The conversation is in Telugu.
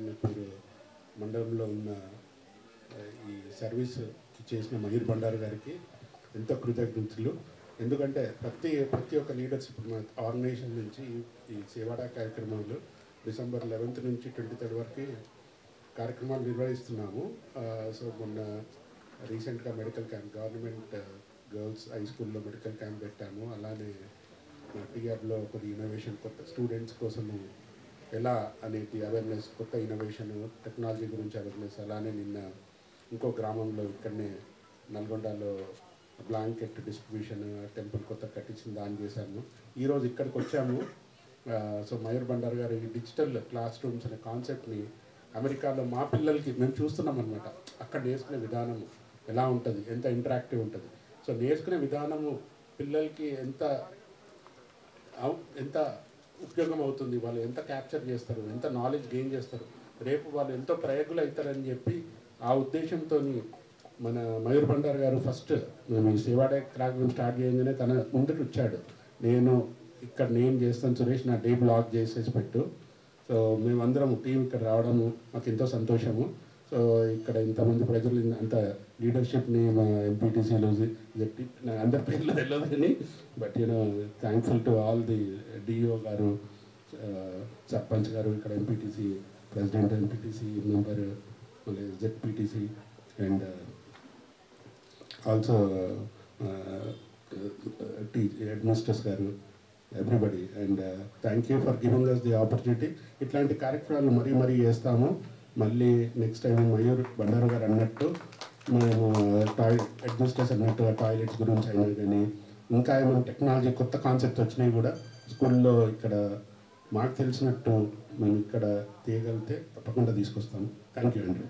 నారాయణపూర్ మండలంలో ఉన్న ఈ సర్వీస్ చేసిన మయూర్ బండారు గారికి ఎంతో కృతజ్ఞతలు. ఎందుకంటే ప్రతి ఒక్క లీడర్స్ ఇప్పుడు మన ఆర్గనైజేషన్ నుంచి ఈ సేవాడా కార్యక్రమాలు డిసెంబర్ 11 నుంచి 23 వరకు కార్యక్రమాలు నిర్వహిస్తున్నాము. సో మొన్న రీసెంట్గా medical camp government girls high స్కూల్లో మెడికల్ క్యాంప్ పెట్టాము. అలానే టీఆర్లో కొన్ని ఇన్నోవేషన్ కొత్త స్టూడెంట్స్ కోసము ఎలా అనేది అవేర్నెస్, కొత్త ఇన్నోవేషన్ టెక్నాలజీ గురించి అవేర్నెస్. అలానే నిన్న ఇంకో గ్రామంలో ఇక్కడనే నల్గొండలో బ్లాంకెట్ డిస్ట్రిబ్యూషన్ టెంపుల్ కొత్త కట్టించిన దాన్ని చేశాము. ఈరోజు ఇక్కడికి వచ్చాము. సో మయూర్ బండారు గారు ఈ డిజిటల్ క్లాస్ రూమ్స్ అనే కాన్సెప్ట్ని అమెరికాలో మా పిల్లలకి మేము చూస్తున్నాం అనమాట. అక్కడ నేర్చుకునే విధానం ఎలా ఉంటుంది, ఎంత ఇంటరాక్టివ్ ఉంటుంది. సో నేర్చుకునే విధానము పిల్లలకి ఎంత ఉపయోగం అవుతుంది, వాళ్ళు ఎంత క్యాప్చర్ చేస్తారు, ఎంత నాలెడ్జ్ గెయిన్ చేస్తారు, రేపు వాళ్ళు ఎంతో ప్రయోగులు అవుతారని చెప్పి ఆ ఉద్దేశంతో మన మయూర్ బండారు గారు ఫస్ట్ మేము ఈ సేవాడే కార్యక్రమం స్టార్ట్ చేయగానే తన ముందుకు వచ్చాడు. నేను చేస్తాను సురేష్, నా డే బ్లాక్ చేసేసి పెట్టు. సో మేమందరం టీం ఇక్కడ రావడము మాకు ఎంతో సంతోషము. సో ఇక్కడ ఇంతమంది ప్రజలు అంత లీడర్షిప్ని మా ఎంపీటీసీలు అందరి పేర్లు తెలియదు కానీ but thankful to all the DO గారు, సర్పంచ్ గారు, ఇక్కడ ఎంపీటీసీ ప్రెసిడెంట్, ఎంపీటీసీ మెంబర్, మళ్ళీ జెడ్పీటీసీ అండ్ ఆల్సో హెడ్మాస్టర్స్ గారు, everybody. And thank you for giving us the opportunity. ఇట్లాంటి కార్యక్రమాలు మరీ చేస్తాము. మళ్ళీ నెక్స్ట్ టైం మయూర్ బండారు గారు అన్నట్టు మేము హెడ్మాస్టర్స్ అన్నట్టు టాయిలెట్స్ గురించి అయినా కానీ ఇంకా ఏమైనా టెక్నాలజీ కొత్త కాన్సెప్ట్ వచ్చినాయి కూడా స్కూల్లో ఇక్కడ మాకు తెలిసినట్టు మేము ఇక్కడ తీయగలిగితే తప్పకుండా తీసుకొస్తాము. థ్యాంక్ యూ అండి.